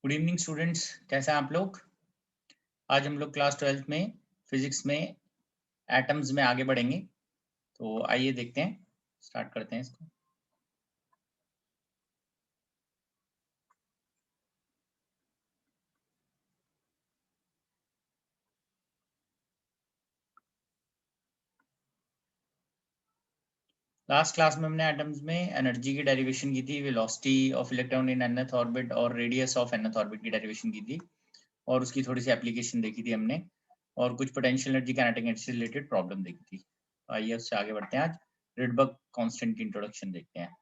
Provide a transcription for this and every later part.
Good evening students, कैसे हैं आप लोग। आज हम लोग क्लास 12th में फिजिक्स में एटम्स में आगे बढ़ेंगे। तो आइए देखते हैं, स्टार्ट करते हैं इसको। लास्ट क्लास में हमने एटम्स में एनर्जी की डेरिवेशन की थी, velocity of electron in nth orbit और रेडियस ऑफ nth ऑर्बिट की डेरिवेशन की थी और उसकी थोड़ी सी एप्लीकेशन देखी थी हमने, और कुछ पोटेंशियल एनर्जी काइनेटिक एनर्जी से रिलेटेड प्रॉब्लम देखी थी। आइए उससे आगे बढ़ते हैं। आज रिडबर्ग कांस्टेंट की इंट्रोडक्शन देखते हैं।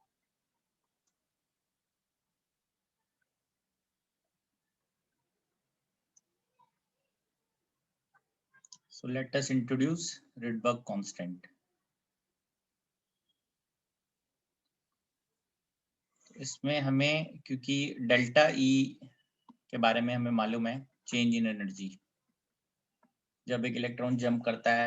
So let us introduce Rydberg constant. इसमें हमें क्योंकि डेल्टा ई के बारे में हमें मालूम है, चेंज इन एनर्जी, जब एक इलेक्ट्रॉन जंप करता है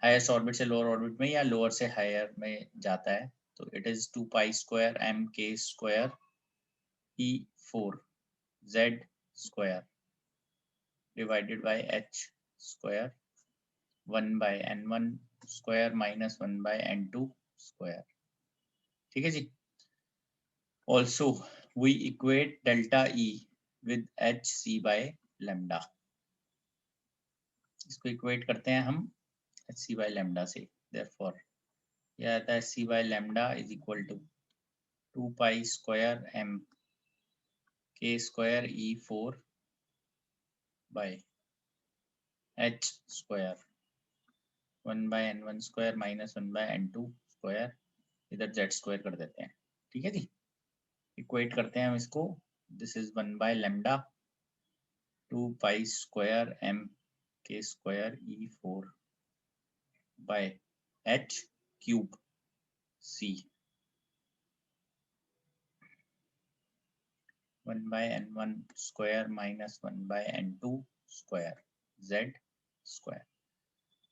हाईएस्ट ऑर्बिट से लोअर ऑर्बिट में या लोअर से हायर में जाता है, तो it is 2 pi square M K square E 4 Z square divided by H square 1 by N one square minus 1 by N two square. ठीक है जी। Also, we equate delta E with hc by lambda. इसको equate करते हैं हम hc by lambda से। Therefore, यह आता है hc by lambda is equal to 2 pi square m k square e4 by h square 1 by n1 square minus 1 by n2 square, इधर z square कर देते हैं। ठीक है जी। इक्वेट करते हैं हम इसको। This is 1 by lambda 2 pi square m k square e4 by h cube c 1 by n1 square minus 1 by n2 square z square।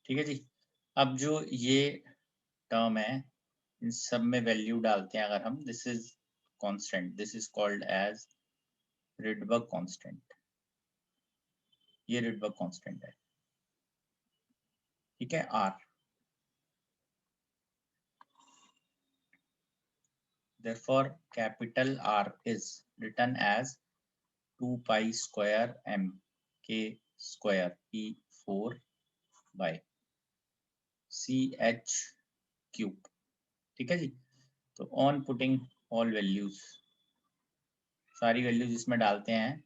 ठीक है जी। अब जो ये टर्म है, इन सब में वैल्यू डालते हैं अगर हम, this is constant, this is called as Rydberg constant. ये रिडबर्ग कांस्टेंट है। ठीक है, R. therefore capital R is written as 2 pi square m k square e4 by C H cube. ठीक है जी। तो ऑन पुटिंग ऑल वैल्यूज, सारी values इसमें डालते हैं,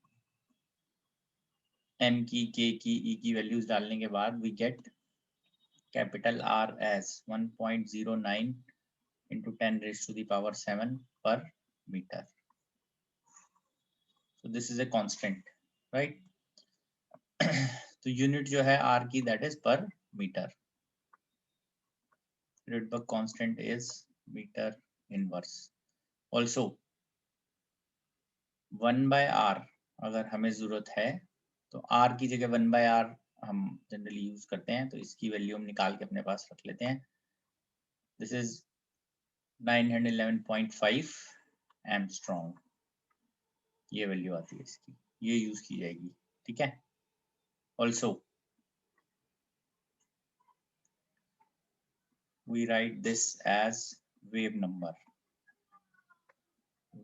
एम की, के की, ई की वैल्यूज डालने के बाद we get capital R as 1.09 into 10 raised to the power 7 per meter. So this is a constant, right? तो यूनिट जो है आर की, दैट इज पर metre. Rydberg constant is meter inverse. Also 1 by r अगर हमें जरूरत है तो r की जगह 1 by r हम जनरली यूज करते हैं, तो इसकी वैल्यू हम निकाल के अपने पास रख लेते हैं। दिस इज 911.5 एमस्ट्रॉन्ग, ये वैल्यू आती है इसकी, ये यूज की जाएगी। ठीक है। Also we write this as wave number.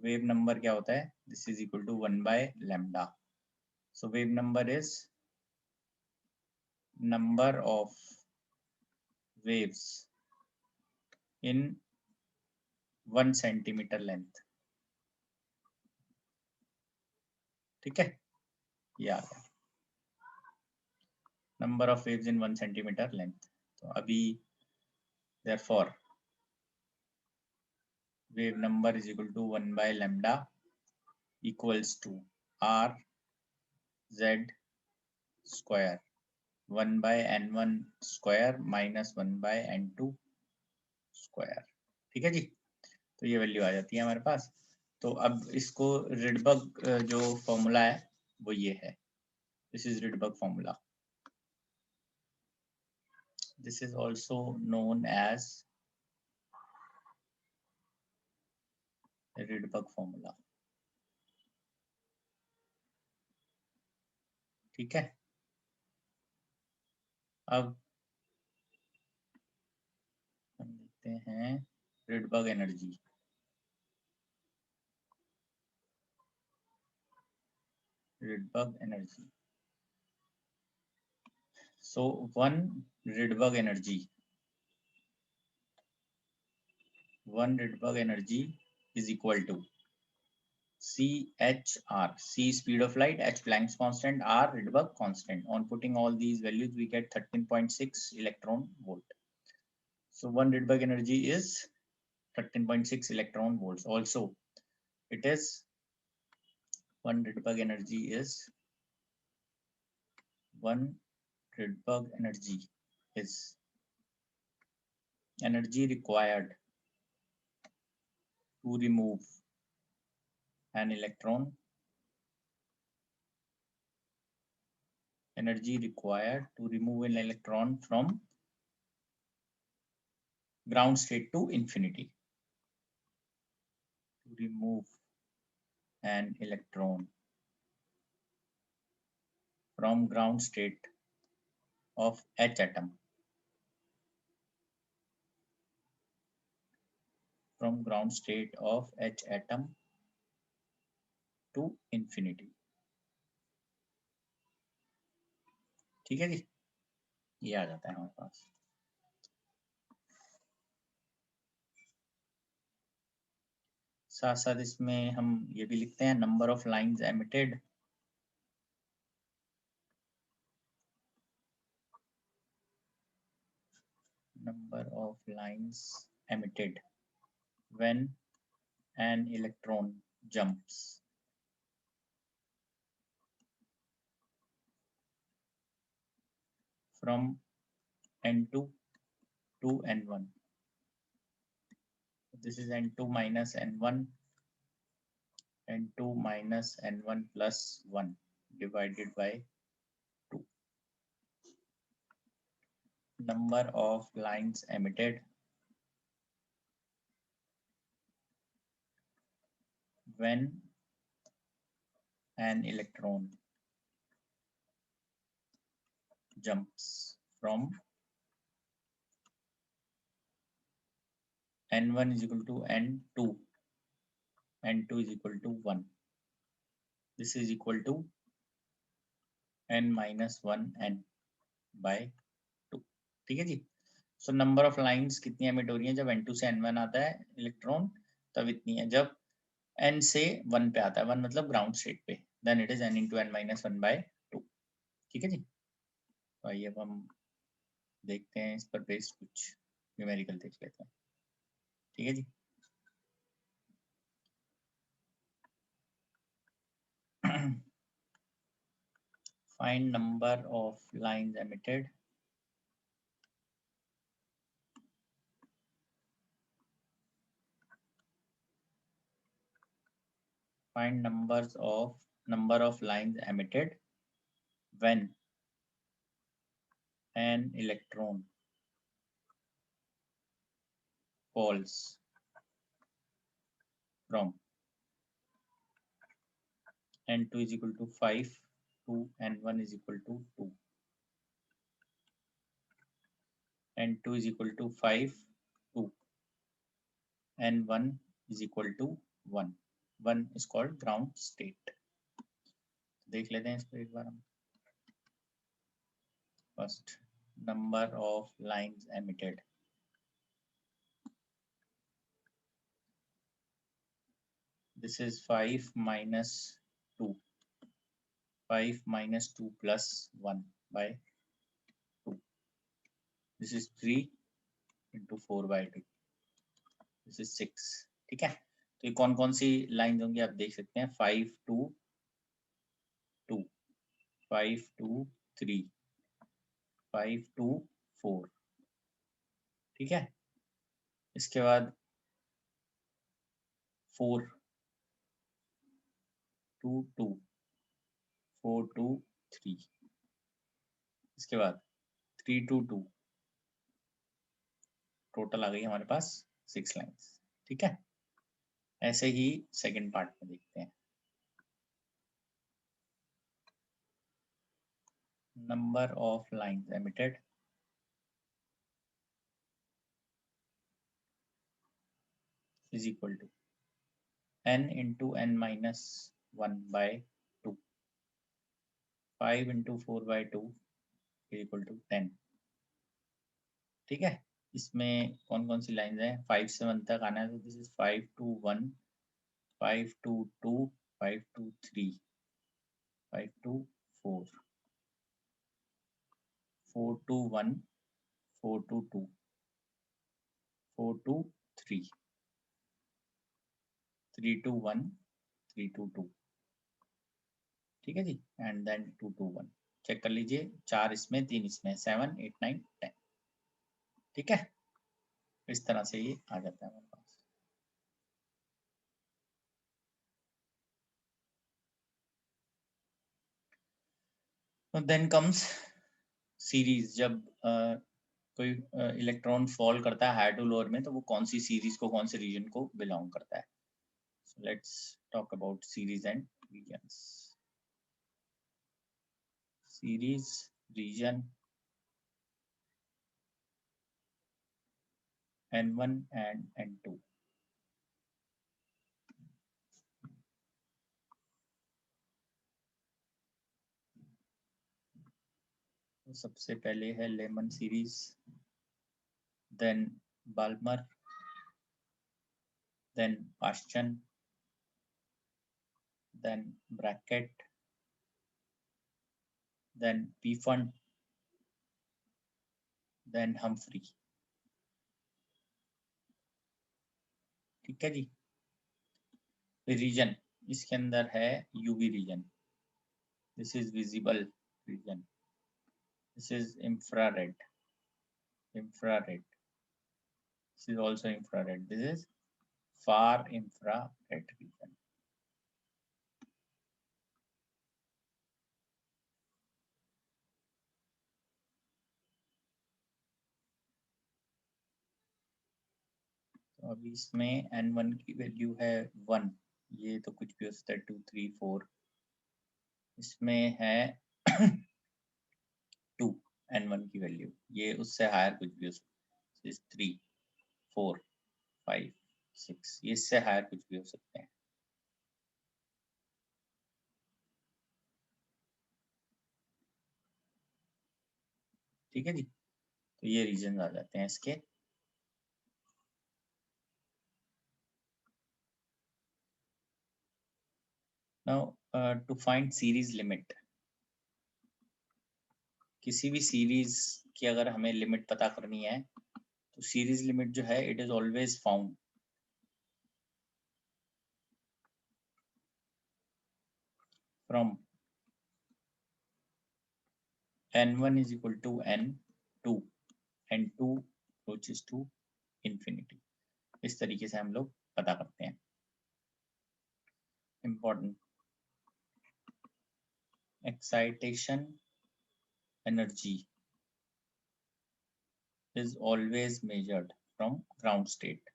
Wave number क्या होता है? This is equal to 1 by lambda. So wave number is number of waves in 1 centimeter length। ठीक है, ये आ गया number of waves in 1 centimeter length. तो अभी therefore wave number is equal to 1 by lambda equals to r z square 1 by n1 square minus 1 by n2 square। ठीक है जी। तो ये वैल्यू आ जाती है हमारे पास। तो अब इसको रिडबर्ग जो फॉर्मूला है वो ये है, this is Rydberg formula. This is also known as Rydberg formula. ठीक है, अब हम देखते हैं Rydberg energy. Rydberg energy. So one Rydberg energy is equal to CHR. C speed of light, H Planck's constant, R Rydberg constant. On putting all these values, we get 13.6 electron volt. So one Rydberg energy is 13.6 electron volts. Also, it is one Rydberg energy is energy required to remove an electron. Energy required to remove an electron from ground state to infinity. To remove an electron from ground state of H atom. From ground state of H atom to infinity. ठीक है जी, ये आ जाता है हमारे पास। साथ साथ इसमें हम ये भी लिखते हैं number of lines emitted. Number of lines emitted when an electron jumps from N2 to N1. This is N2 minus N1, N2 minus N1 plus 1 divided by 2. Number of lines emitted when an electron jumps from N1 is equal to N2, N2 is equal to 1. This is equal to N minus 1 N by 2. ठीक है जी। So number of lines कितनी emit हो रही है जब N2 से N1 आता है इलेक्ट्रॉन, तब इतनी है। जब N से 1 पे आता है, 1 मतलब ग्राउंड स्टेट पे, then it is N into N minus 1 by 2। ठीक है जी। तो आइए अब हम देखते हैं इस पर बेस्ड कुछ न्यूमेरिकल देख लेते हैं। ठीक है जी। Find number of lines emitted find number of lines emitted when an electron falls from N2 is equal to 5 to N1 is equal to 2. N2 is equal to 5 to N1 is equal to 1. 1 is called ground state. देख लेते हैं इसको एक बार हम। First, number of lines emitted. This is 5 minus 2. 5 minus 2 plus 1 by 2. This is 3 into 4 by 2. This is 6. ठीक है, तो ये कौन कौन सी लाइन होंगी आप देख सकते हैं। 5 2 2, 5 2 3, 5 2 4। ठीक है, इसके बाद 4 2 2, 4 2 3, इसके बाद 3 2 2, टोटल आ गई हमारे पास 6 लाइंस। ठीक है, ऐसे ही सेकंड पार्ट में देखते हैं। number of lines emitted is equal to n into n minus 1 by 2. 5 into 4 by 2 is equal to 10. ठीक है, इसमें कौन कौन सी लाइन है? 5 से 1 तक आना है, तो this is 5 to 1, 5 to 2, 5 to 3, 5 to 4, 4 to 1, 4 to 2, 4 to 3, 3 to 1, 3 to 2. ठीक है जी, एंड देन 2 to 1. चेक कर लीजिए, 4 इसमें, 3 इसमें, 7, 8, 9, 10. ठीक है, इस तरह से ये आ जाता है हमारे पास. Then comes series. जब कोई इलेक्ट्रॉन फॉल करता है हायर टू लोअर में, तो वो कौन सी सीरीज को, कौन से रीजन को बिलोंग करता है. So let's talk about series and regions. Series, region, N1 and N2. तो सबसे पहले है Lyman series, then Balmer, then Paschen, then Brackett, then Pfund, then Humphreys. ठीक है जी. रीजन, इसके अंदर है UV region, this is visible region, this is infrared, infrared, this is also infrared, this is far infrared region. तो अभी इसमें N1 की वैल्यू है 1, ये तो कुछ भी हो सकता है 2, 3, 4. इसमें है 2 N1 की वैल्यू, ये उससे हायर कुछ भी हो सकता है, 3, 4, 5, 6, ये इससे हायर कुछ भी हो सकते हैं. ठीक है जी, तो ये रीजन आ जाते हैं इसके. Now to find series limit. किसी भी सीरीज की अगर हमें लिमिट पता करनी है, तो सीरीज लिमिट जो है, it is always found from n1 is equal to n2, n2 approaches to infinity. इस तरीके से हम लोग पता करते हैं. Important, excitation energy is always measured from ground state.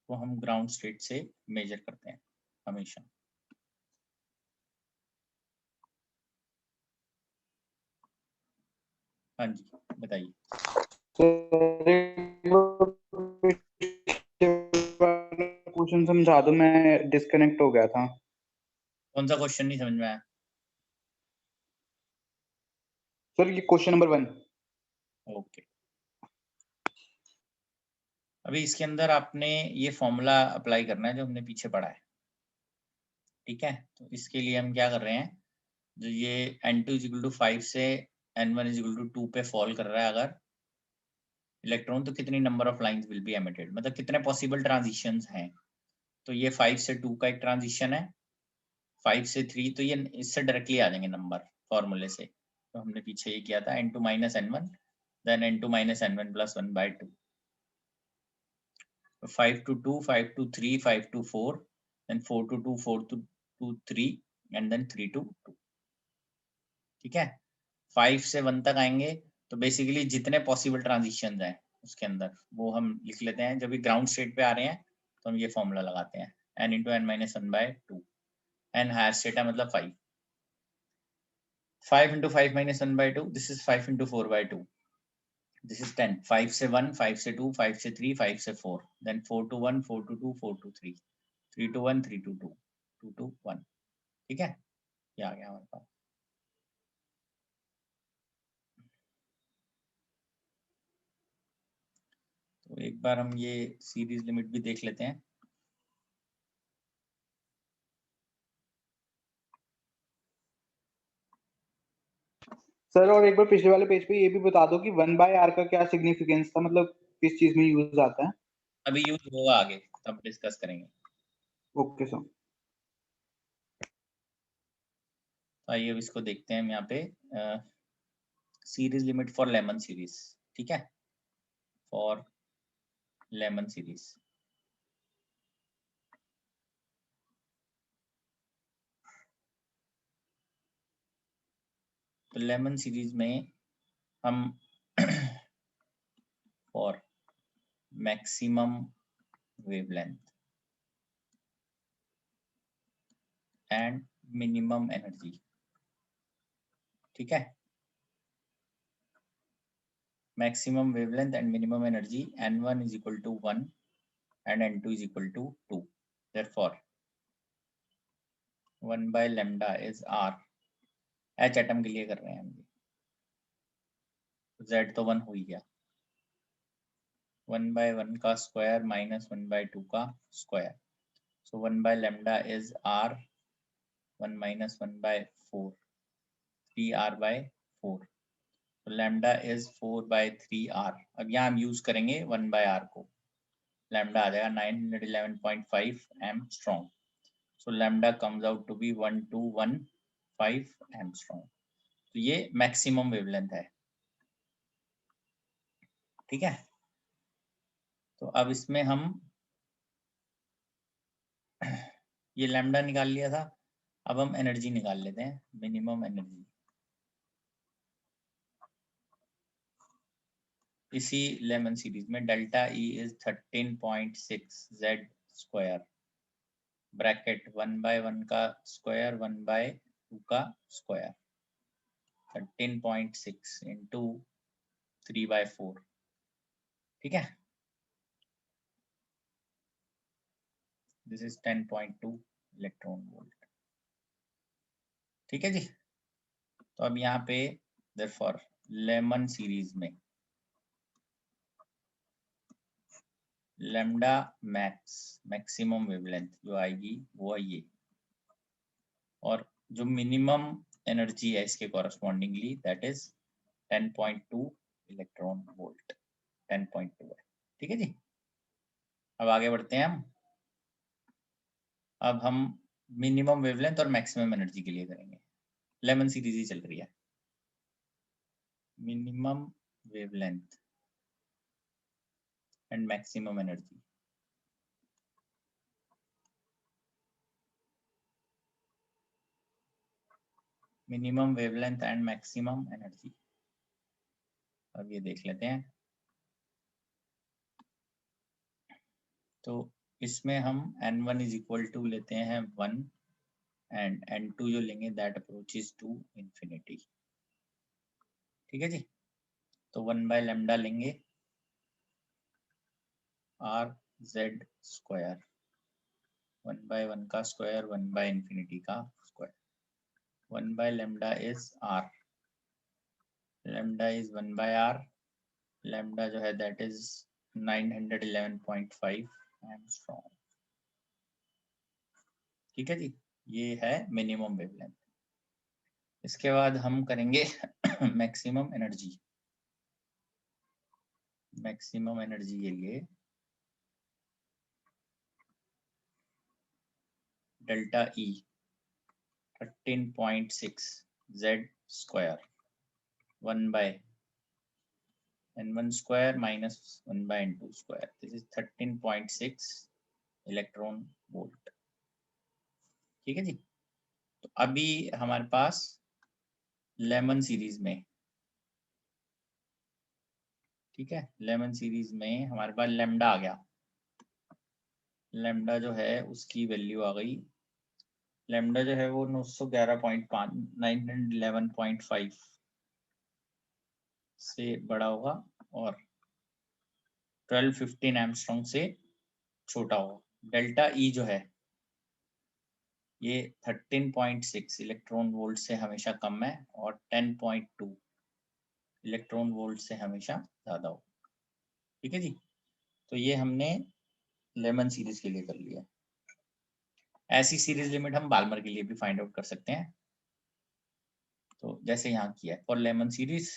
वो हम ग्राउंड स्टेट से मेजर करते हैं हमेशा. हाँ जी, बताइए. क्वेश्चन समझा दो, मैं डिस्कनेक्ट हो गया था. कौन सा क्वेश्चन नहीं समझ में आया? सर ये क्वेश्चन नंबर 1. ओके. अभी इसके अंदर आपने ये फॉर्मूला अप्लाई करना है जो हमने पीछे पढ़ा है. ठीक है, तो इसके लिए हम क्या कर रहे हैं, जो ये n2 इज इक्वल टू 5 से n1 इज इक्वल टू 2 पे फॉल कर रहा है अगर इलेक्ट्रॉन, तो कितनी number of lines will be emitted, मतलब कितने पॉसिबल ट्रांजिशंस हैं. तो ये 5 से 2 का एक ट्रांजिशन है, 5 से 3, तो ये इससे डायरेक्टली आ जाएंगे नंबर फॉर्मूले से. तो हमने पीछे ये किया था n2 minus n1, then n2 minus n1 plus 1 by 2. 5 to 2, 5 to 3, 5 to 4, then 4 to 2, 4 to 3, and then 3 to 2. ठीक है, 5 से 1 तक आएंगे, तो बेसिकली जितने पॉसिबल ट्रांजिशन हैं उसके अंदर, वो हम लिख लेते हैं। जब भी ग्राउंड स्टेट पे आ रहे हैं तो हम ये फॉर्मूला लगाते हैं, n into N minus one by two. N higher state है मतलब 5, 5 into 5 minus one by two, this is 5 into 4 by two, this is 10, 5 से 1, 5 से 2, 5 से 3, 5 से 4, then 4 to 1, 4 to 2, 4 to 3, 3 to 1, 3 to 2, 2 to 1। ठीक है, ये आ गया हमारे पास। तो एक बार हम ये सीरीज लिमिट भी देख लेते हैं। सर और एक बार पिछले वाले पेज पे ये भी बता दो कि 1/r का क्या सिग्निफिकेंस था, मतलब किस चीज में यूज आता है। अभी यूज होगा आगे, तब डिस्कस करेंगे। Okay sir. आइए अब इसको देखते हैं हम यहाँ पे, series limit for Lyman series. ठीक है, फॉर लेमन सीरीज। तो लेमन सीरीज में हम for maximum wavelength and minimum energy, ठीक है, maximum wavelength and minimum energy, n1 is equal to 1 and n2 is equal to 2, therefore 1 by lambda is r, h atom के लिए कर रहे हैं हम, z तो 1 हो ही गया, 1 by 1 का स्क्वायर माइनस 1 by 2 का square, so 1 by lambda is r, 1 minus 1 by 4, 3r by 4, तो lambda is 4 by 3r। अब यहाँ हम यूज करेंगे 1 by r को, lambda आ जाएगा 911.5 angstrom, so lambda comes out to be 1215 angstrom. तो ये मैक्सिमम वेवलेंथ है, ठीक है। तो अब इसमें हम ये लैम्डा निकाल लिया था, अब हम एनर्जी निकाल लेते हैं, मिनिमम एनर्जी। इसी लेमन सीरीज में delta E is 13.6 Z square, bracket 1 by 1 का स्क्वायर 1 by 2 का स्क्वायर, 13.6 इंटू 3 by 4, ठीक है, दिस इज 10.2 इलेक्ट्रॉन वोल्ट, ठीक है जी। तो अब यहाँ पे देयरफॉर लेमन सीरीज में लैम्डा मैक्स, मैक्सिमम वेवलेंथ जो आएगी वो है ये, और जो मिनिमम एनर्जी है इसके correspondingly that is 10.2 electron volt, 10.2 है, ठीक है जी। अब आगे बढ़ते हैं हम, अब हम मिनिमम वेवलेंथ और मैक्सिमम एनर्जी के लिए करेंगे, लेमन सीरीज ही चल रही है। Minimum wavelength and maximum energy, minimum wavelength and maximum energy, अब ये देख लेते हैं। तो इसमें हम n1 इज इक्वल टू लेते हैं 1 एंड n2 जो लेंगे दैट अप्रोचेस टू इंफिनिटी, ठीक है जी। तो 1 बाय लैम्डा लेंगे r z स्क्वायर, 1 बाय 1 का स्क्वायर 1 बाय इंफिनिटी का square, 1 by lambda is r, lambda is 1 by r, lambda जो है दैट इज 911.5 एंगस्ट्रॉम, ठीक है जी। ये है मिनिमम वेवलेंथ। इसके बाद हम करेंगे मैक्सिमम एनर्जी, मैक्सिमम एनर्जी के लिए delta E 13.6 Z square 1 by n1 square minus 1 by n2 square, this is 13.6 electron volt, ठीक है जी। तो अभी हमारे पास लेमन सीरीज में ठीक है, लेमन सीरीज में हमारे पास लैम्डा आ गया। लैम्डा जो है उसकी वैल्यू आ गई, लैम्डा जो है वो 911.5 911.5 से बड़ा होगा और 1215 एंगस्ट्रॉम से छोटा होगा। डेल्टा ई जो है ये 13.6 इलेक्ट्रॉन वोल्ट से हमेशा कम है और 10.2 इलेक्ट्रॉन वोल्ट से हमेशा ज्यादा हो। ठीक है जी, तो ये हमने लेमन सीरीज के लिए कर लिया। ऐसी सीरीज लिमिट हम बाल्मर के लिए भी फाइंड आउट कर सकते हैं, तो जैसे यहाँ किया है फॉर लेमन सीरीज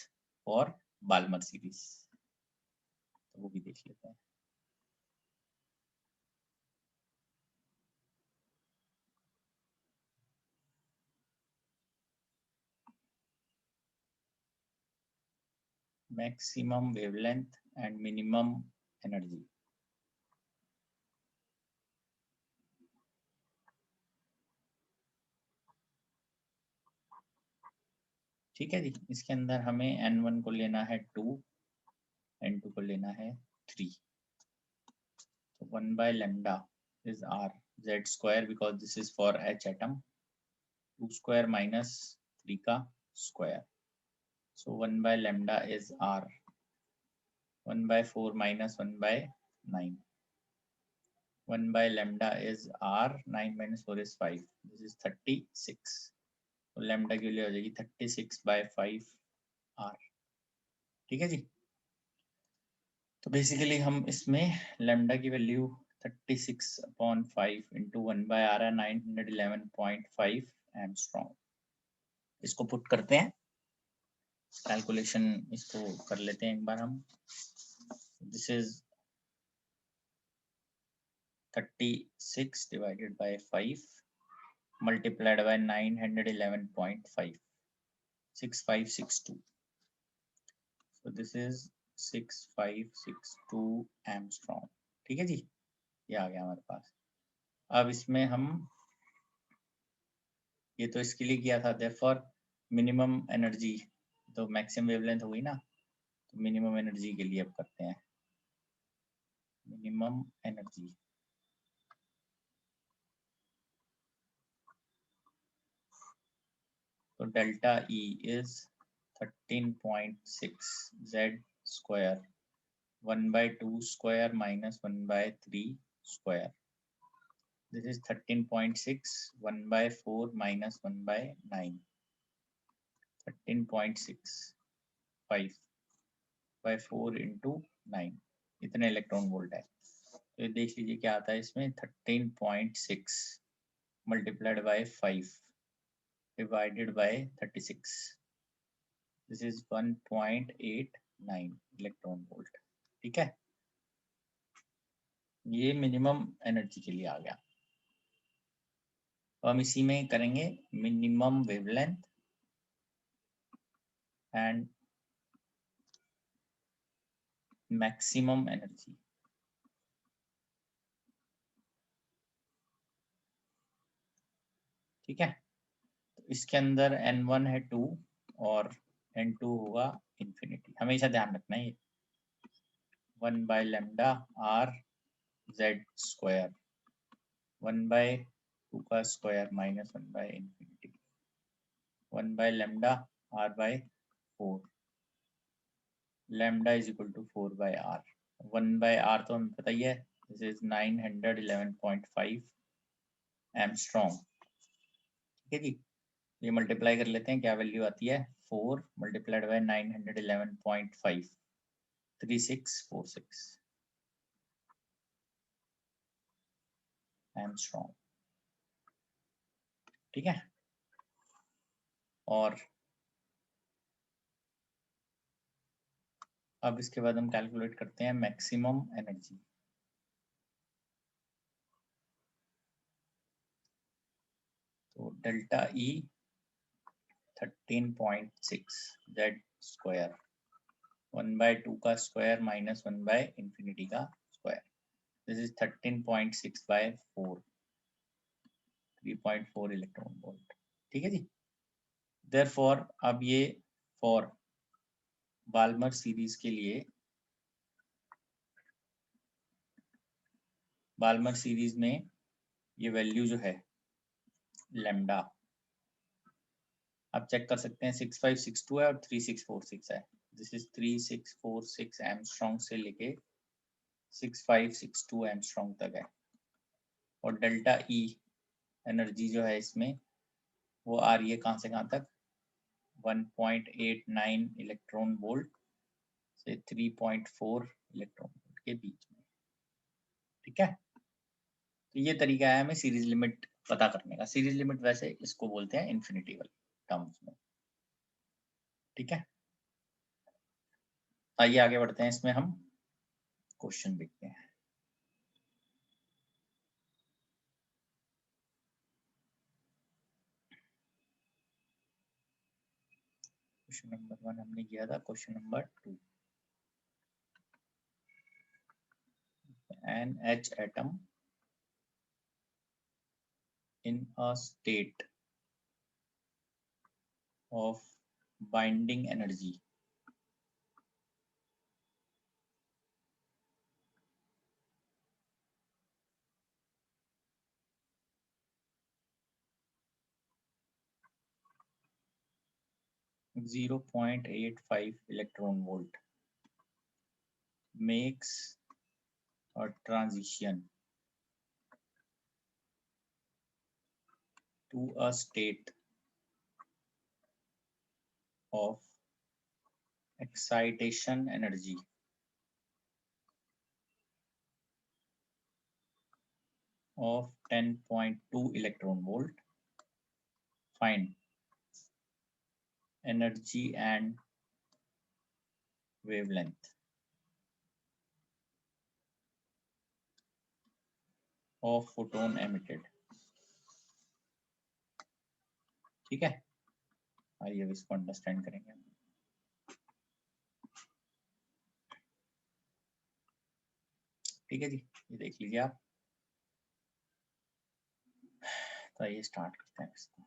और बाल्मर सीरीज, तो वो भी देख लेते हैं। Maximum wavelength and minimum energy. ठीक है जी, इसके अंदर हमें n1 को लेना है 2, n2 को लेना है 3। So 1 by lambda is r z square because this is for h atom, 2 square minus 3 का square. So 1 by lambda is r, 1 by 4 minus 1 by 9. 1 by lambda is r, 9 minus 4 is 5. This is 36. तो lambda की value हो जाएगी 36 by 5 r। ठीक है जी, तो basically हम इसमें lambda की वैल्यू 36/5 into 1 by r है 911.5 एंगस्ट्रॉम। इसको पुट करते हैं, कैलकुलेशन इसको कर लेते हैं एक बार हम। This is 36 divided by 5 multiplied by 911.5, 6562। so this is 6562 angstrom. ठीक है जी, ये आ गया हमारे पास। अब इसमें हम, ये तो इसके लिए किया था, देयरफॉर मिनिमम एनर्जी तो मैक्सिमम वेवलेंथ हो गई ना, तो मिनिमम एनर्जी के लिए अब करते हैं मिनिमम एनर्जी। तो delta E is 13.6 z square 1 by 2 square minus 1 by 3 square. This is 13.6, 1 by 4 minus 1 by 9, 13.6, 5 by 4 into 9, इतने इलेक्ट्रॉन वोल्ट है। तो ये देख लीजिए क्या आता है इसमें, 13.6 multiplied by 5 divided by 36. This is 1.89 electron volt. ठीक है, ये मिनिमम एनर्जी के लिए आ गया। तो हम इसी में करेंगे minimum wavelength and maximum energy. ठीक है, तो इसके अंदर n1 है 2 और n2 होगा इंफिनिटी। हमेशा ध्यान रखना है ये 1 by lambda r z square 1 by 2 का square minus 1 by infinity 1 by lambda r by 4, lambda is equal to 4 by r। 1 by r तो हमें पता ही है, दिस इज 911.5 एमस्ट्रॉन्ग। ठीक है जी, ये मल्टीप्लाई कर लेते हैं, क्या वैल्यू आती है, 4 मल्टीप्लाइड बाय 911.5, 3646 एमस्ट्रॉन्ग। ठीक है, और अब इसके बाद हम कैलकुलेट करते हैं मैक्सिमम एनर्जी। तो delta E 13.6 Z square 1 by 2 का स्क्वायर माइनस 1 by इंफिनिटी का square. This is 13.6 by 4, 3.4 electron volt. ठीक है जी, देयरफॉर अब ये फॉर बाल्मर सीरीज के लिए बाल्मर सीरीज में ये वैल्यू जो है लैम्डा, आप चेक कर सकते हैं 6562 है और 3646 है। दिस इज 3646 एंगस्ट्रॉम से लेके 6562 एंगस्ट्रॉम तक है। और डेल्टा ई एनर्जी जो है इसमें वो आ रही है कहाँ से कहाँ तक, 1.89 इलेक्ट्रॉन वोल्ट से 3.4 इलेक्ट्रॉन वोल्ट के बीच में। ठीक है, तो ये तरीका है हमें सीरीज लिमिट पता करने का। सीरीज लिमिट वैसे इसको बोलते हैं इन्फिनिटी वाले टर्म्स में। ठीक है, आइए आगे बढ़ते हैं, इसमें हम क्वेश्चन देखते हैं। क्वेश्चन नंबर 1 हमने किया था, question number 2, an H atom in a state of binding energy (0.85 electron volt makes a transition to a state of excitation energy of 10.2 electron volt. Find energy and wavelength of photon emitted. ठीक है, आइए अब इसको understand करेंगे। ठीक है जी, ये देख लीजिए आप। तो आइए स्टार्ट करते हैं इसको।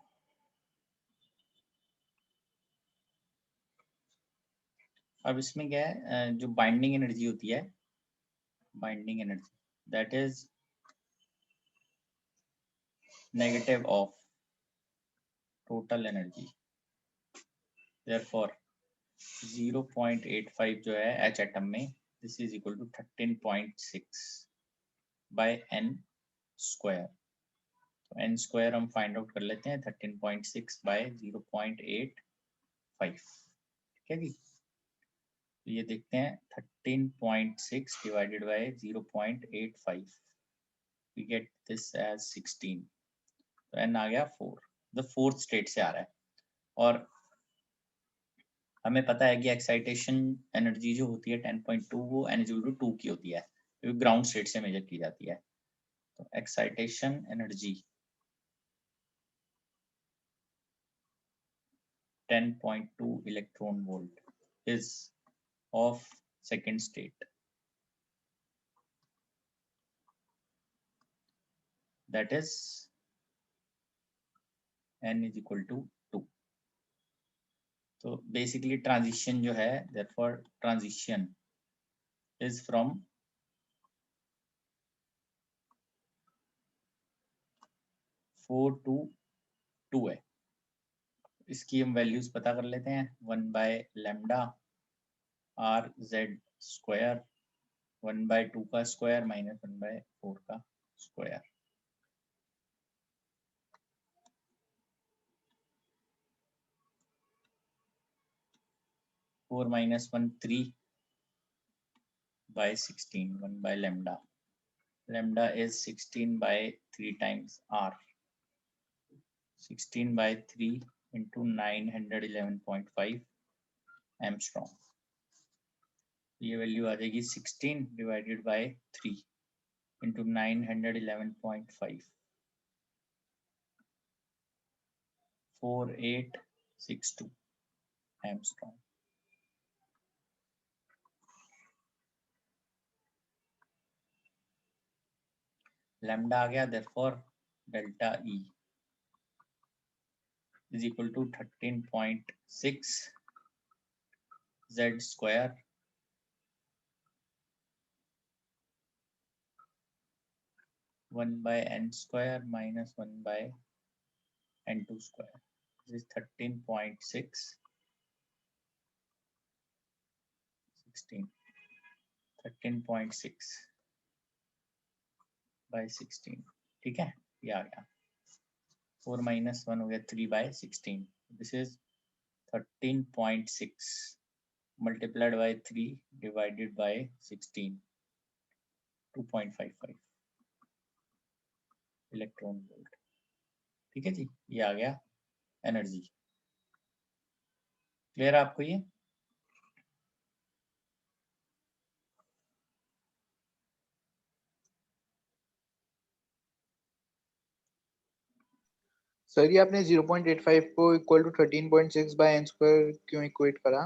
अब इसमें क्या है, जो बाइंडिंग एनर्जी होती है, binding energy that is negative of total energy, therefore 0.85 जो है H एटम में, this is equal to 13.6 by n square. तो n स्क्वायर हम फाइंड आउट कर लेते हैं, 13.6 बाय 0.85। ठीक है जी, तो ये देखते हैं 13.6 divided by 0.85, we get this as 16। तो n आ गया 4, द फोर्थ स्टेट से आ रहा है। और हमें पता है कि एक्साइटेशन एनर्जी जो होती है 10.2 वो n/2 की होती है, क्योंकि ग्राउंड स्टेट से मेजर की जाती है। तो excitation energy 10.2 electron volt is of second state, that is n is equal to 2। तो बेसिकली ट्रांजिशन जो है, therefore transition is from 4 to 2 है। इसकी हम वैल्यूज पता कर लेते हैं, 1 by lambda R Z square, 1 by 2 का स्क्वायर माइनस 1 बाय 4 का square. Four minus 1 3 by 16, 1 by lambda, lambda is 16 by 3 times r, 16 by 3 into 911.5 angstrom. ये वैल्यू आ जाएगी 16 divided by 3 into 911.5, 4862 angstrom. Lambda आ गया, therefore delta E is equal to 13.6 Z square 1 by n square minus 1 by n2 square. This is 13.6 16 13.6 by 16. ठीक है, ये आ गया. 4 minus 1 हो गया 3 by 16. This is 13.6 multiplied by 3 divided by 16, 2.55 electron volt. ठीक है जी, ये आ गया एनर्जी. क्लियर है आपको ये? सर ये आपने 0.85 को equal to 13.6 by n square क्यों इक्वेट करा?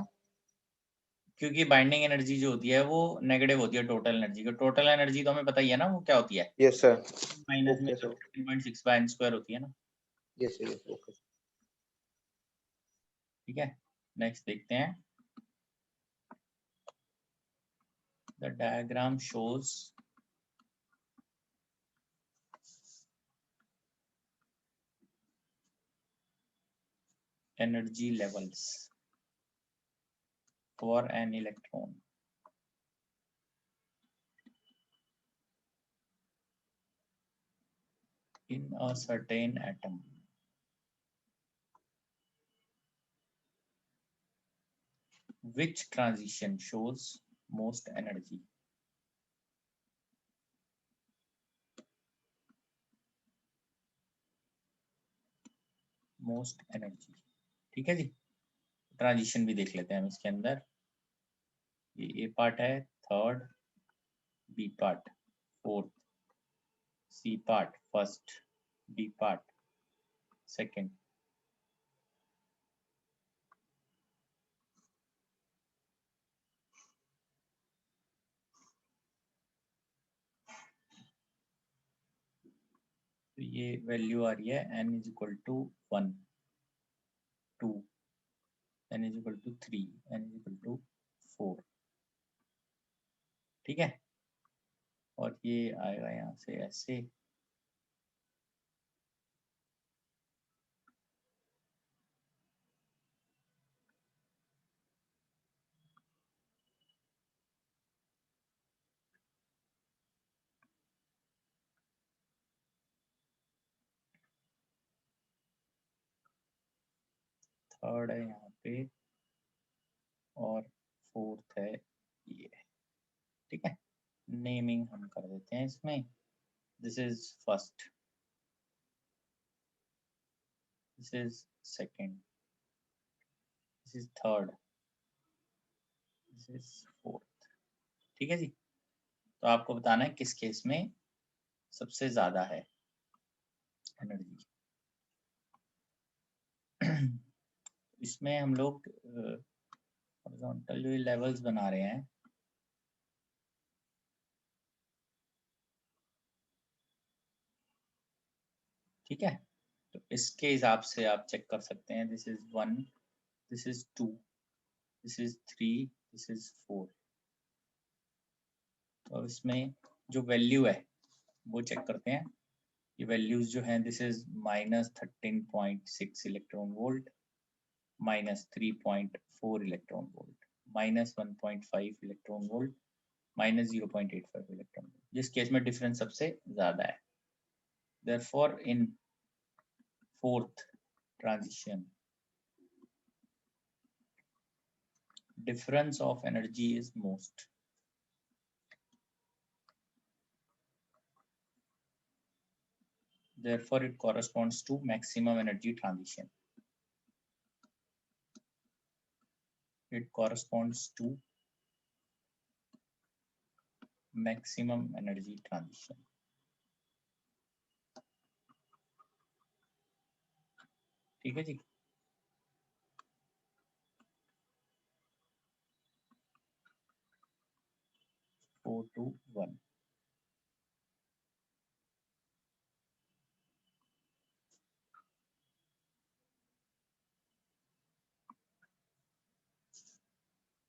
क्योंकि बाइंडिंग एनर्जी जो होती है वो नेगेटिव होती है टोटल एनर्जी का. टोटल एनर्जी तो हमें पता ही है ना वो क्या होती है. Yes sir. माइनस में okay sir. 13.6 by n square होती है ना. Yes sir. यस. ओके. ठीक है, नेक्स्ट देखते हैं. The diagram shows energy levels for an electron in a certain atom. Which transition shows most energy? Most energy. ठीक है जी, ट्रांजिशन भी देख लेते हैं हम इसके अंदर. ये ए पार्ट है third, B part fourth, C part first, D part second. तो ये वैल्यू आ रही है n is equal to 1 2, n is equal to 3, n is equal to 4. ठीक है, और ये आएगा यहाँ से ऐसे. थर्ड है यहाँ पे और फोर्थ है ये. ठीक है, नेमिंग हम कर देते हैं इसमें. This is first, this is second, this is third, this is fourth. ठीक है जी, तो आपको बताना है किस केस में सबसे ज्यादा है एनर्जी. इसमें हम लोग हॉरिजॉन्टल जो लेवल्स बना रहे हैं, ठीक है, तो इसके हिसाब से आप चेक कर सकते हैं. This is 1, this is 2, this is 3, this is 4. तो इसमें जो वैल्यू है वो चेक करते हैं. ये वैल्यूज जो हैं, this is minus 13.6 electron volt, minus 3.4 electron volt, minus 1.5 electron volt, minus 0.85 electron volt. जिस केस में डिफरेंस सबसे ज्यादा है. Therefore in fourth transition difference of energy is most. Therefore it corresponds to maximum energy transition. It corresponds to maximum energy transition. ठीक है जी. 4 to 1.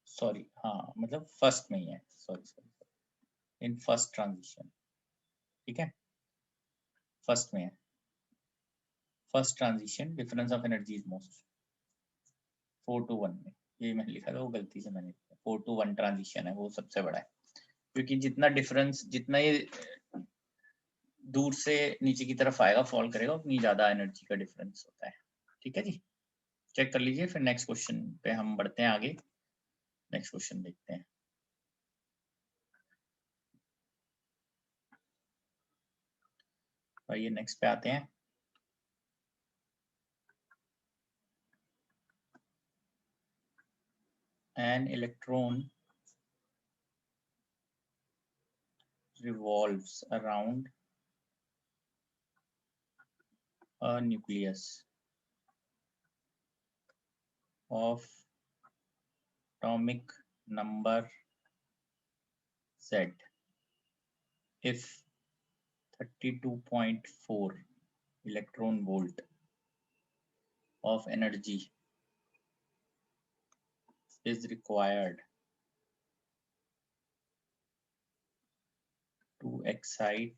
Sorry, हाँ मतलब first में ही है. Sorry in first transition. ठीक है, फर्स्ट में है, first transition difference of energy is most 4 to 1 में, ये मैंने लिखा था वो गलती से मैंने 4 to 1 ट्रांजिशन है वो सबसे बड़ा है, क्योंकि जितना डिफरेंस, जितना ये दूर से नीचे की तरफ आएगा फॉल करेगा उतनी ज्यादा एनर्जी का डिफरेंस होता है। ठीक है जी, चेक कर लीजिए। फिर नेक्स्ट क्वेश्चन पे हम बढ़ते हैं आगे, नेक्स्ट क्वेश्चन देखते हैं। आइए नेक्स्ट पे आते हैं। An electron revolves around a nucleus of atomic number Z if 32.4 electron volt of energy is required to excite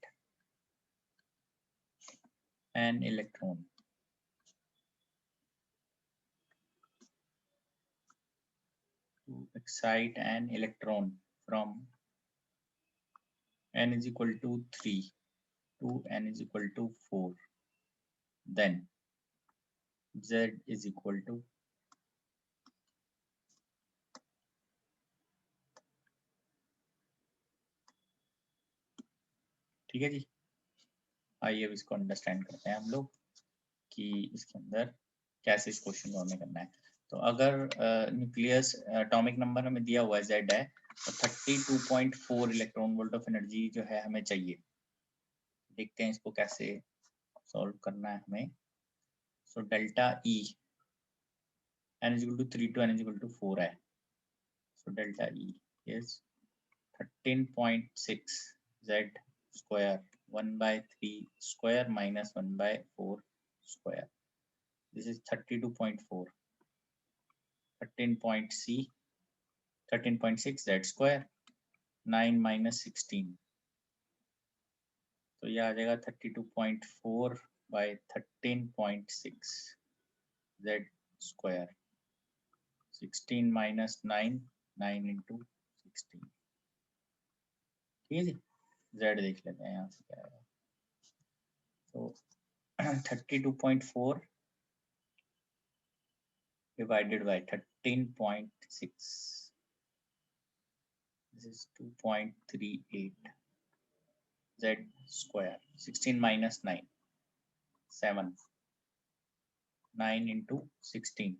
an electron from n is equal to 3 to n is equal to 4, then Z is equal to ठीक है जी। आइए अब इसको understand करते हैं हम लोग कि इसके अंदर कैसे इस क्वेश्चन को हमें करना है। तो अगर न्यूक्लियस एटॉमिक नंबर हमें दिया हुआ है Z है, तो 32.4 इलेक्ट्रॉन वोल्ट ऑफ एनर्जी जो है हमें चाहिए। देखते हैं इसको कैसे सॉल्व करना है हमें। So delta E n is equal to 3 to n is equal to 4 है, so delta E is 13.6 Z square 1 by 3 square minus 1 by 4 square. This is 32.4. 13.6 Z square 9 minus 16, तो ये आ जाएगा 32.4 by 13.6 Z square 16 minus 9 9 into 16। ठीक है जी, Z देख लेते हैं यहाँ से क्या आएगा। तो 32.4 divided by 13.6, this is 2.38 Z square 16 minus 9 7 9 into 16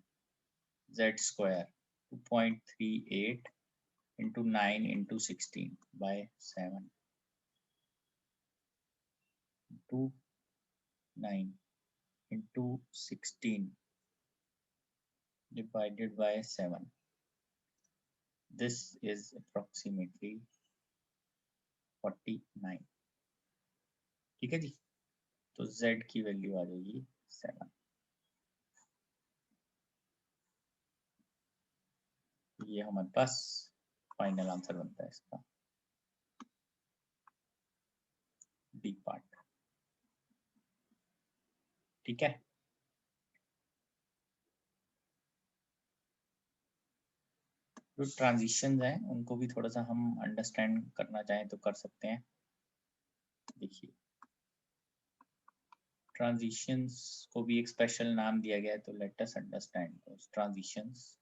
Z square 2.38 into 9 into 16 by 7 into 9 into 16 divided by 7. This is approximately 49। ठीक है जी, तो Z की वैल्यू आ जाएगी 7। ये हमारे पास फाइनल आंसर बनता है इसका, डी पार्ट। ठीक है, जो ट्रांजिशंस हैं उनको भी थोड़ा सा हम अंडरस्टैंड करना चाहें तो कर सकते हैं। देखिए ट्रांजिशंस को भी एक स्पेशल नाम दिया गया है, तो लेट अस अंडरस्टैंड दोस ट्रांजिशंस।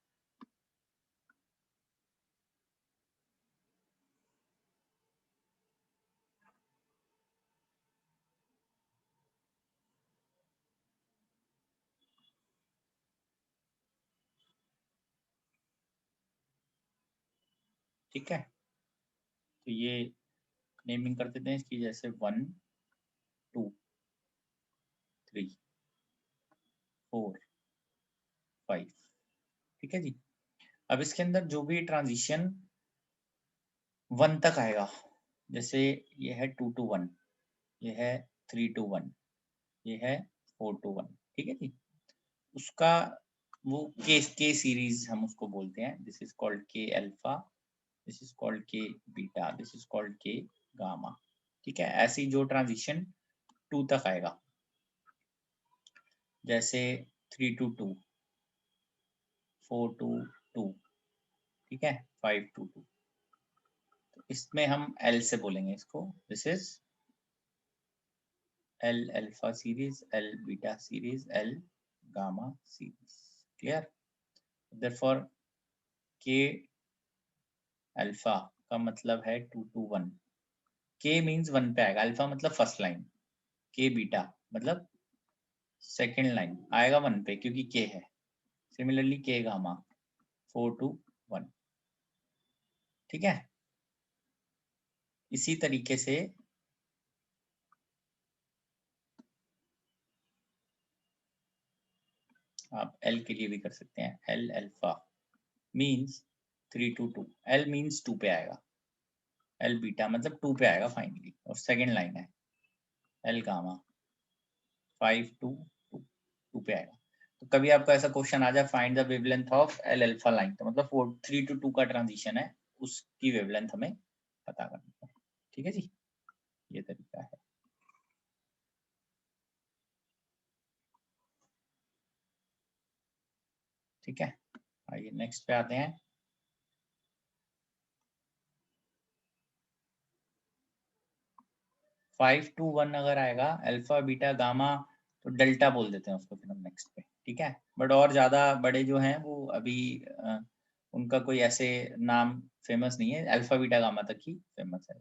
ठीक है, तो ये नेमिंग कर देते हैं इसकी, जैसे 1 2 3 4 5। ठीक है जी, अब इसके अंदर जो भी ट्रांजिशन 1 तक आएगा, जैसे ये है 2 to 1, ये है 3 to 1, ये है 4 to 1। ठीक है जी, उसका वो के सीरीज हम उसको बोलते हैं। दिस इज कॉल्ड के अल्फा, दिस इज कॉल्ड के बीटा, दिस इज कॉल्ड के गामा। ठीक है, ऐसी जो ट्रांजिशन 2 तक आएगा, जैसे 3 to 2, 4 to 2, ठीक है, 5 to 2। तो इसमें हम L से बोलेंगे इसको, this is L alpha series, L beta series, L gamma series. Clear? Therefore K alpha का मतलब है 2 to 1। K मीन्स 1 पे आएगा, अल्फा मतलब फर्स्ट लाइन, K बीटा मतलब सेकेंड लाइन आएगा 1 पे क्योंकि K है। सिमिलरली K गामा 4 to 1, ठीक है। इसी तरीके से आप L के लिए भी कर सकते हैं। L alpha means 3 to 2, L means 2 पे आएगा, L बीटा मतलब 2 पे आएगा फाइनली, और सेकेंड लाइन है L गामा 5 to 2, 2 पे आएगा। तो कभी आपको ऐसा क्वेश्चन आ जाए find the wavelength of L alpha line, तो मतलब 3 to 2 का ट्रांजिशन है, उसकी वेवलेंथ हमें पता करनी है। ठीक है जी, ये तरीका है। ठीक है, आइए नेक्स्ट पे आते हैं। फाइव टू वन अगर आएगा अल्फा बीटा गामा, तो डेल्टा बोल देते हैं उसको फिर हम नेक्स्ट पे, ठीक है। बट और ज्यादा बड़े जो हैं वो अभी उनका कोई ऐसे नाम फेमस नहीं है, अल्फा बीटा गामा तक ही फेमस है।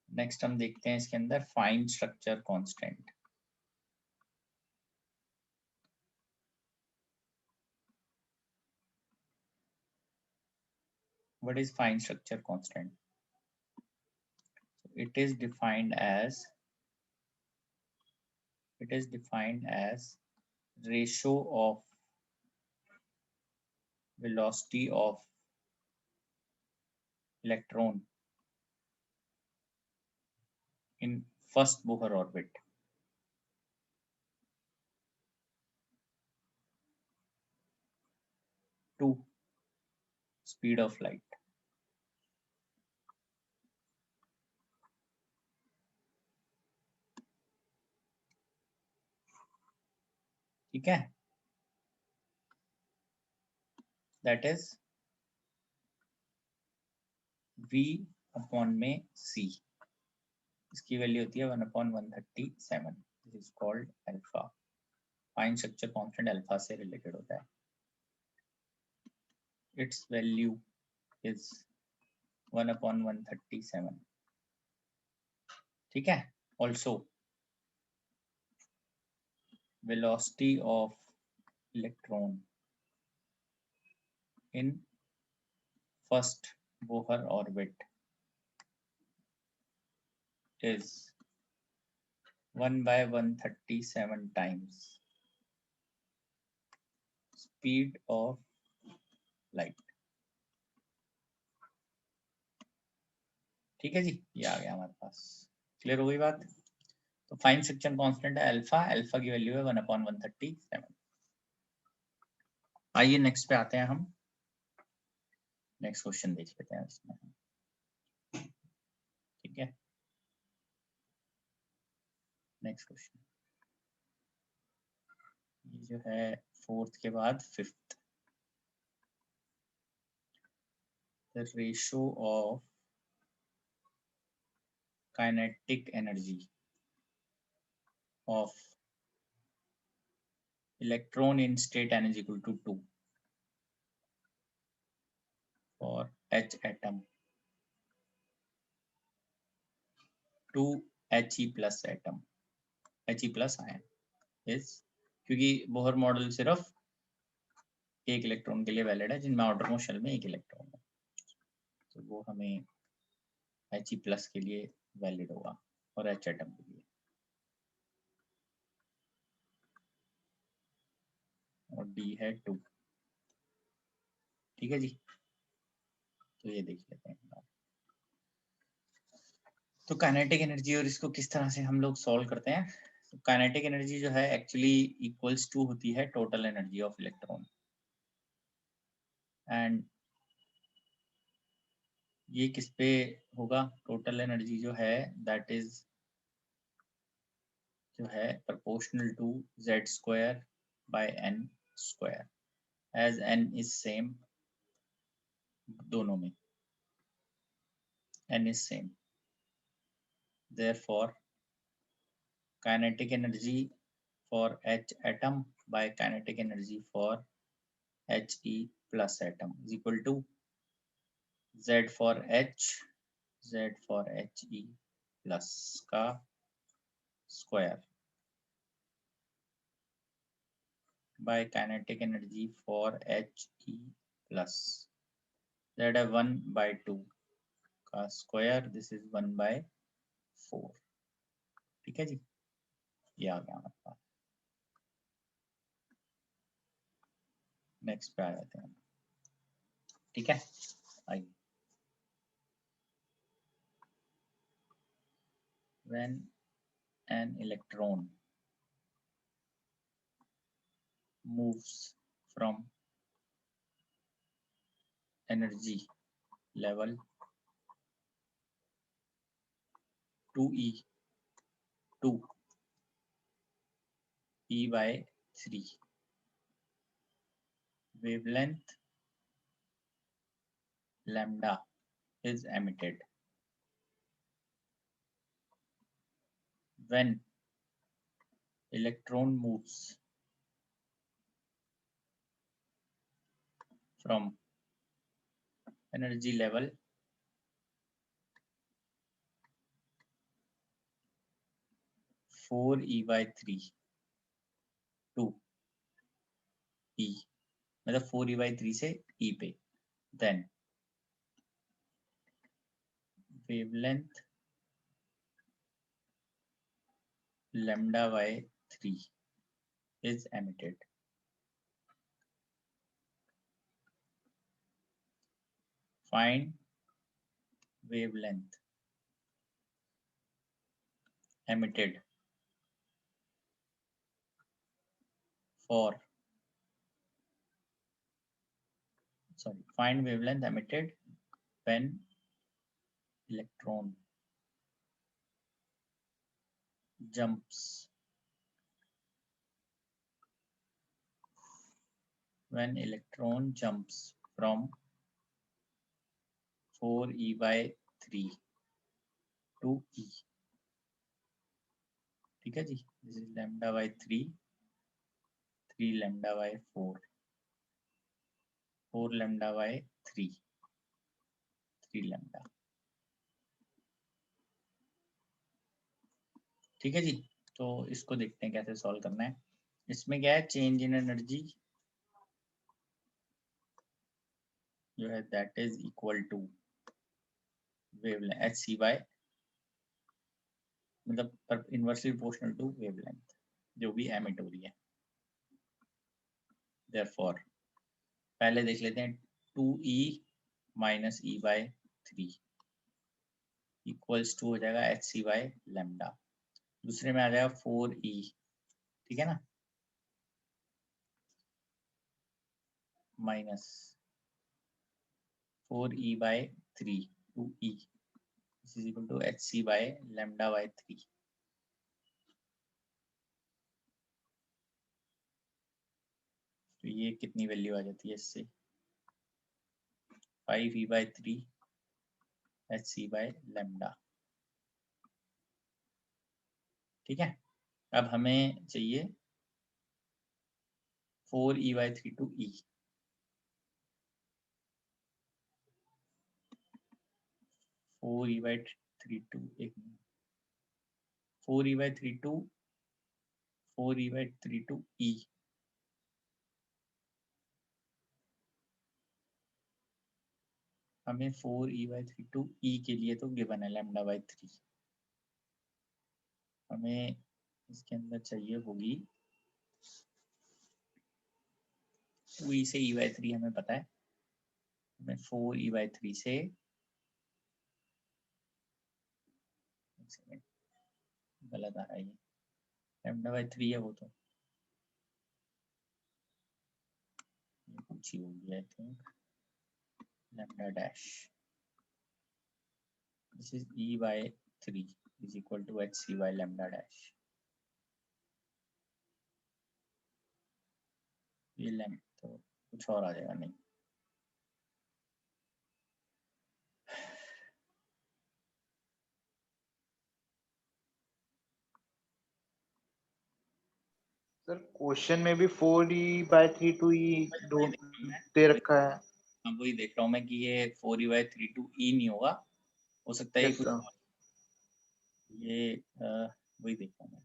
नेक्स्ट हम देखते हैं इसके अंदर fine structure constant. What is fine structure constant? it is defined as ratio of velocity of electron in first Bohr orbit to speed of light। ठीक है, दैट इज v अपॉन में c, इसकी value होती है 1/137। This is called alpha. Fine structure constant alpha से related होता है। It's value is 1/137। ठीक है, also velocity of electron in first Bohr orbit is 1/137 times speed of light। ठीक है जी, ये आ गया हमारे पास। क्लियर हो गई बात? तो फाइन सेक्शन कांस्टेंट है अल्फा, अल्फा की वैल्यू है 1/137। आइए नेक्स्ट पे आते हैं हम, नेक्स्ट क्वेश्चन देख लेते हैं इसमें। ठीक है, नेक्स्ट क्वेश्चन ये जो है फोर्थ के बाद fifth. The ratio of kinetic energy of electron in state n is equal to 2 for H atom to He plus atom, He plus ion is, क्योंकि बोहर मॉडल सिर्फ एक इलेक्ट्रॉन के लिए वैलिड है जिनमें आउटरमोस्ट शेल में एक electron है, तो वो हमें He प्लस के लिए वैलिड होगा और H एटम के लिए, और D है 2। ठीक है जी, तो ये देख लेते हैं। तो काइनेटिक एनर्जी और इसको किस तरह से हम लोग सॉल्व करते हैं। तो काइनेटिक एनर्जी जो है एक्चुअली इक्वल्स टू होती है total energy of electron, and ये किस पे होगा, टोटल एनर्जी जो है दैट इज जो है proportional to z square by n square, as n is same दोनों में, n is same. Therefore kinetic energy for H atom by kinetic energy for He plus atom is equal to Z for H, Z for He plus का square by kinetic energy for He plus Z है 1 by 2 का square, this is 1 by 4. ठीक है जी, ये आ गया हमारे पास. Next पे आ जाते हैं. ठीक है, आइए. When an electron moves from energy level 2e to e by 3, wavelength lambda is emitted. When electron moves from energy level 4e by 3 to e, मतलब 4e by 3 से e पे, then wavelength lambda by 3 is emitted. Find wavelength emitted for, find wavelength emitted when electron jumps from 4e by 3 to e. ठीक है जी, this is lambda by 3, 3 lambda by 4, 4 lambda by 3, 3 lambda. ठीक है जी, तो इसको देखते हैं कैसे सॉल्व करना है. इसमें क्या है, चेंज इन एनर्जी जो है that is equal to wavelength hc by, मतलब इनवर्सली प्रोपोर्शनल टू वेवलेंथ जो भी एमिट हो रही है. Therefore पहले देख लेते हैं 2e minus e by 3 equals to हो जाएगा hc by lambda. दूसरे में आ जाएगा 4e, ठीक है ना, minus 4e by 3 to e, this is equal to hc by lambda by 3. तो ये कितनी वैल्यू आ जाती है इससे, 5e by 3 hc by lambda. ठीक है, अब हमें चाहिए 4e by 3 to e. 4e by 3 to 4e by 3 to 4e by 3 to e. हमें 4e by 3 to e के लिए तो गिवन है lambda by 3. हमें इसके अंदर चाहिए होगी 2e से e by 3 हमें पता है, हमें 4e by 3 से, गलत आ रहा है ये, lambda by 3 है वो तो ये पूछी होगी I think, lambda dash, this is e by 3 is equal to hc by lambda dash. ये लैम तो कुछ और आ जाएगा नहीं। सर क्वेश्चन में भी 4e/3 to e दे रखा है। हाँ वही देख रहा हूँ मैं कि ये 4e/3 to e नहीं होगा, हो सकता है ये यस कुछ सर। ये वही देख रहा हूँ मैं।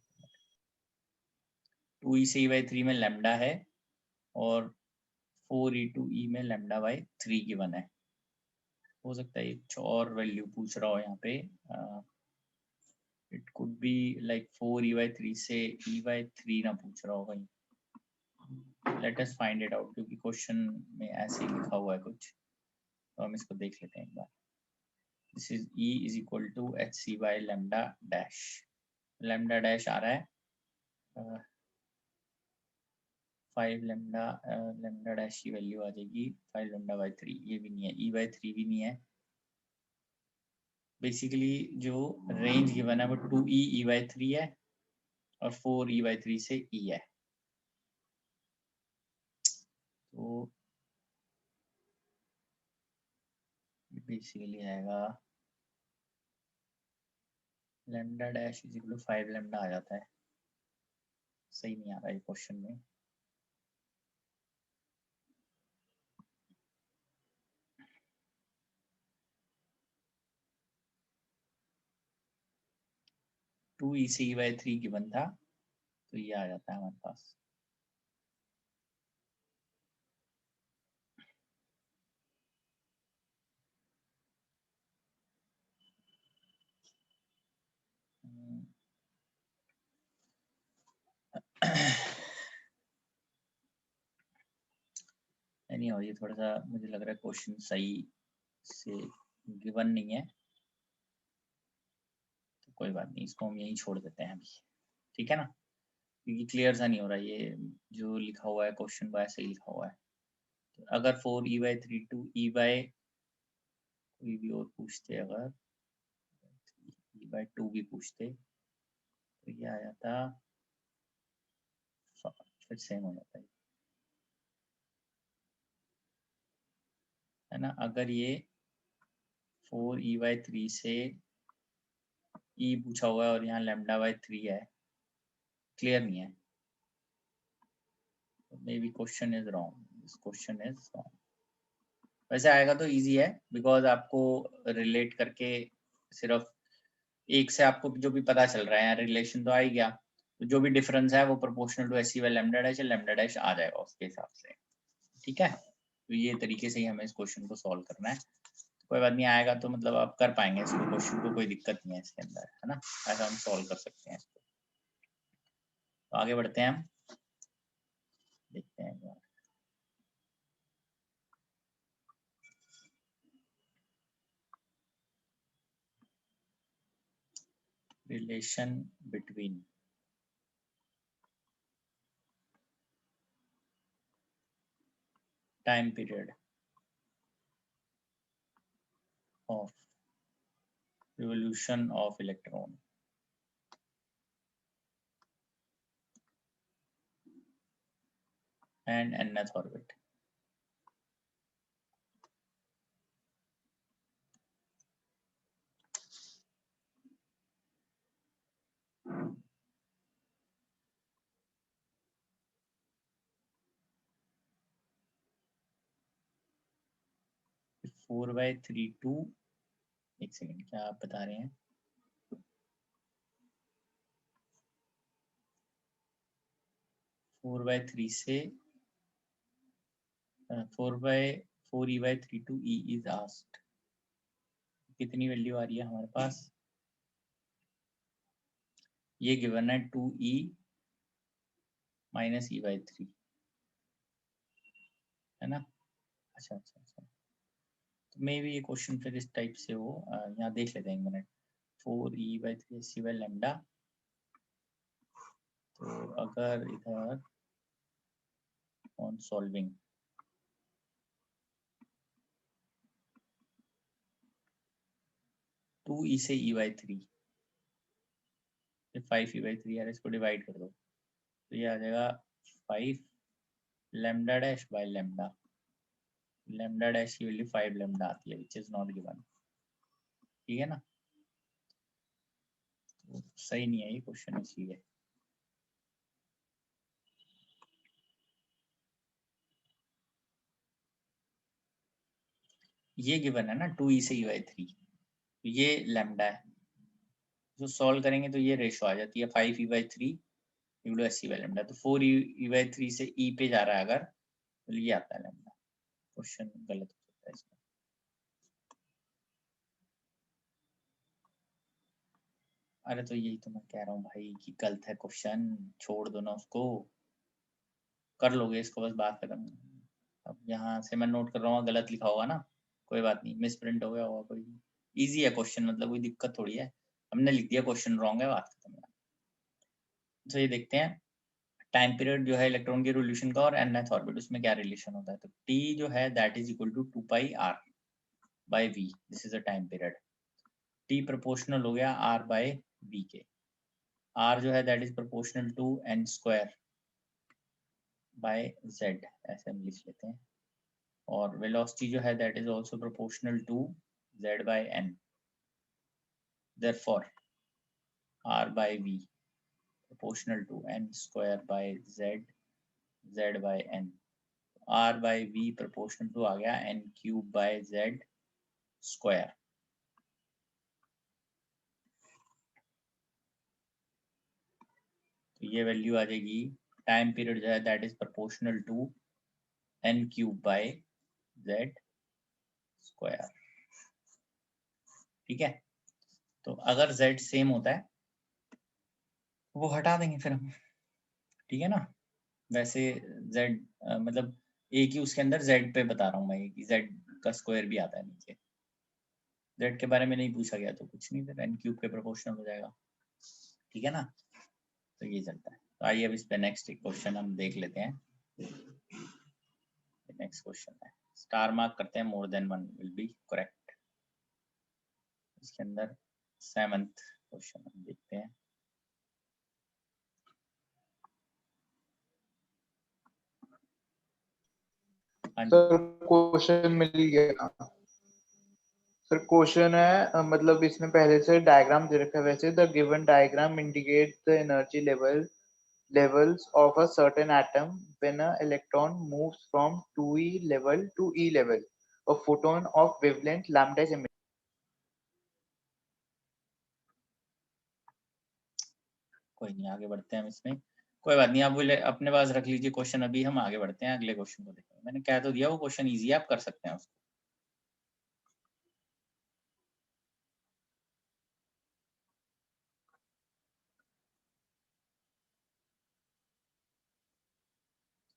2e से e/3 में लैम्डा है और 4e to e में लैम्डा बाई 3 गिवन है। हो सकता है कुछ और वैल्यू पूछ रहा हो यहाँ पे। It could be like 4e/3 से e/3 ना पूछ रहा हो कहीं। Let us find it out, क्योंकि क्वेश्चन में ऐसे ही लिखा हुआ है कुछ, तो हम इसको देख लेते हैं एक बार। This is e is equal to hc by lambda dash. Lambda dash आ रहा है 5 लैम्डा, लैम्डा डैश की वैल्यू आ जाएगी 5 लैम्डा बाई 3। ये भी नहीं है, e/3 भी नहीं है। बेसिकली जो रेंज गिवन है वो 2e e/3 है और 4e/3 से e है। तो बेसिकली आएगा lambda dash is equal to 5 lambda आ जाता है। सही नहीं आ रहा है क्वेश्चन में। टू ई से e/3 गिवन था, तो ये आ जाता है हमारे पास। नहीं हो, ये थोड़ा सा मुझे लग रहा है क्वेश्चन सही से गिवन नहीं है, तो कोई बात नहीं, इसको हम यहीं छोड़ देते हैं अभी, ठीक है ना, क्योंकि क्लियर सा नहीं हो रहा ये जो लिखा हुआ है क्वेश्चन वो ऐसे ही लिखा हुआ है। तो अगर 4e/3 टू e/, कोई भी और पूछते, अगर e/2 भी पूछते तो ये आ जाता, फिर सेम हो जाता है ना। अगर ये 4e/3 से e पूछा हुआ है और यहाँ λ/3 है, क्लियर नहीं है, may be question is wrong, this question is wrong. वैसे आएगा तो इजी है, बिकॉज आपको रिलेट करके सिर्फ एक से आपको जो भी पता चल रहा है रिलेशन तो आ ही गया, तो जो भी डिफरेंस है वो प्रोपोर्शनल टू एस लैम्डा डैश या लैम्डा डैश आ जाएगा उसके हिसाब से, ठीक है। तो ये तरीके से ही हमें इस क्वेश्चन को सॉल्व करना है। कोई बात नहीं, आएगा तो मतलब आप कर पाएंगे इसको, क्वेश्चन को कोई दिक्कत नहीं है इसके अंदर, है ना, ऐसा हम सॉल्व कर सकते हैं इसको। तो आगे बढ़ते हैं, हम देखते हैं। Relation between time period of revolution of electron and nth orbit. Four by three to, एक सेकेंड, क्या आप बता रहे हैं? 4/3 से 4e/3 to e is asked. कितनी वैल्यू आ रही है हमारे पास? ये गिवन है 2e माइनस e/3, है ना। अच्छा अच्छा अच्छा, तो मे भी ये क्वेश्चन फिर इस टाइप से हो, यहाँ देख लेते हैं एक minute. 4e/3 c by lambda, तो अगर इधर ऑन सॉल्विंग 2e से e/3, 5e/3 यार, इसको डिवाइड कर दो तो ये आ जाएगा 5 lambda dash by lambda dash की वैल्यू 5 lambda आती है, which is not given. ठीक है ना, तो सही नहीं है ये क्वेश्चन, इसलिए ये गिवन है ना 2e से e by 3, तो ये लैम्डा है, जो सॉल्व करेंगे तो ये रेशो आ जाती है 5e by 3 equal to by lambda, तो 4e by 3 से e पे जा रहा है अगर, तो ये आता है लैम्डा. क्वेश्चन गलत हो सकता है इसमें. अरे तो यही तो मैं कह रहा हूँ भाई कि गलत है क्वेश्चन, छोड़ दो ना उसको, कर लोगे इसको, बस बात खत्म. अब यहाँ से मैं नोट कर रहा हूँ, गलत लिखा होगा ना, कोई बात नहीं, मिस प्रिंट हो गया होगा कोई, इजी है क्वेश्चन, मतलब कोई दिक्कत थोड़ी है, हमने लिख दिया क्वेश्चन रॉन्ग है, बात खत्म. तो ये देखते हैं टाइम पीरियड जो है इलेक्ट्रॉन के रिवोल्यूशन का और nth ऑर्बिट, उसमें क्या रिलेशन होता है. तो t जो है that is equal to 2 pi r by v, this is a time period. t proportional हो गया r बाय v के, r जो है that is proportional to n square by z, ऐसे हम लिख लेते हैं. और वेलोसिटी जो है that is also proportional to z by n, therefore r by v proportional to n square by z by n, r by v proportional to आ गया n cube by z square. तो ये value आ जाएगी, time period जो है that is proportional to n cube by z square. ठीक है, तो अगर z सेम होता है वो हटा देंगे फिर हम. ठीक है ना, वैसे z मतलब एक ही उसके अंदर z पे बता रहा हूँ मैं कि z का स्क्वायर भी आता है नीचे, z के बारे में नहीं पूछा गया तो कुछ नहीं, फिर n क्यूब के प्रोपोर्शनल हो जाएगा. ठीक है ना, तो ये चलता है. तो आइए अब इस पे नेक्स्ट क्वेश्चन हम देख लेते हैं. नेक्स्ट क्वेश्चन है, स्टार मार्क करते हैं, more than one will be correct. इसके अंदर 7th क्वेश्चन हम देखते हैं. सर क्वेश्चन मिल गया. सर क्वेश्चन है मतलब इसमें पहले से डायग्राम दे रखा है, वैसे the given diagram indicate the energy levels of a certain atom when an electron moves from 2e level to e level. A photon of wavelength lambda is emitted. कोई नहीं, आगे बढ़ते हैं हम इसमें, कोई बात नहीं, आप बोले अपने पास रख लीजिए क्वेश्चन, अभी हम आगे बढ़ते हैं, अगले क्वेश्चन को देखेंगे. मैंने कह तो दिया वो क्वेश्चन इजी है, आप कर सकते हैं उसको.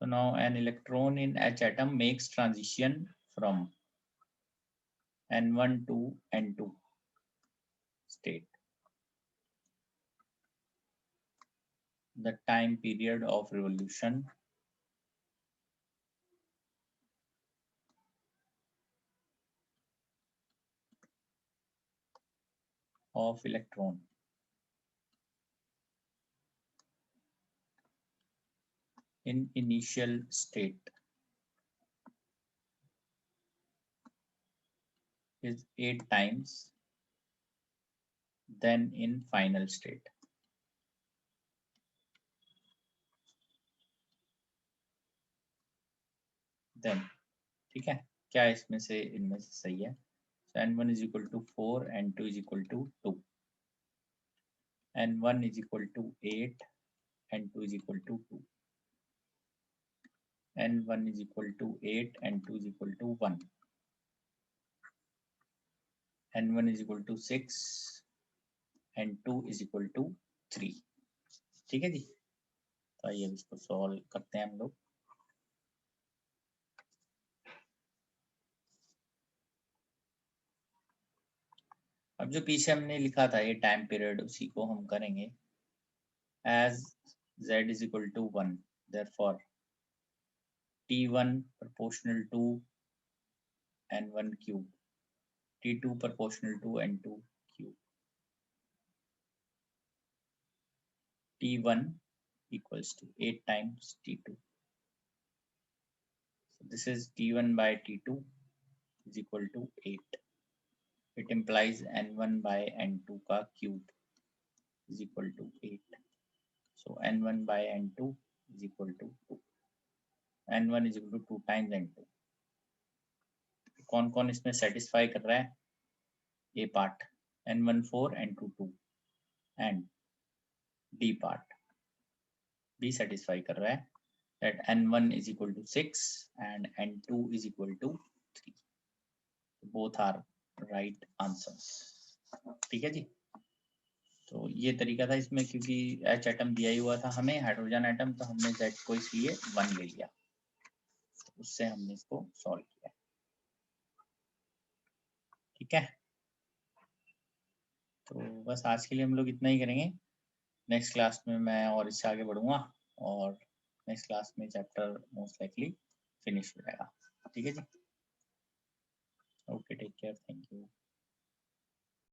So now an electron in H atom makes transition from N1 to N2 state. The time period of revolution of electron in initial state is 8 times than in final state. Then, ठीक है, क्या इसमें से इनमें से सही है. So n1 is equal to 4, n2 is equal to 2, n1 is equal to 8, n2 is equal to 2, n1 is equal to 8, n2 is equal to 1, n1 is equal to 6, n2 is equal to 3. ठीक है जी, तो आइए इसको solve करते हैं हम लोग. अब जो पीछे हमने लिखा था ये टाइम पीरियड, उसी को हम करेंगे. As z is equal to 1, therefore t1 proportional to n1 cube, t2 proportional to n2 cube, t1 equals to 8 times t2. So this is T1 by T2 is equal to 8. It implies N1 by N2 का cube is equal to 8. So N1 by N2 is equal to 2. N1 is equal to 2 times N2. कौन कौन इसमें satisfy कर रहा है? A part N1 4, N2 2 and D part B satisfy कर रहा है that N1 is equal to 6 and N2 is equal to 3. Both are right answers. ठीक है जी. तो ये तरीका था इसमें, क्योंकि H एटम दिया ही हुआ था हमें, हाइड्रोजन एटम, तो हमने Z को इसलिए 1 ले लिया, तो उससे हमने इसको सॉल्व किया. ठीक है, तो बस आज के लिए हम लोग इतना ही करेंगे. नेक्स्ट क्लास में मैं और इससे आगे बढ़ूंगा और नेक्स्ट क्लास में चैप्टर मोस्ट लाइकली फिनिश हो जाएगा. ठीक है जी. Okay, take care, thank you.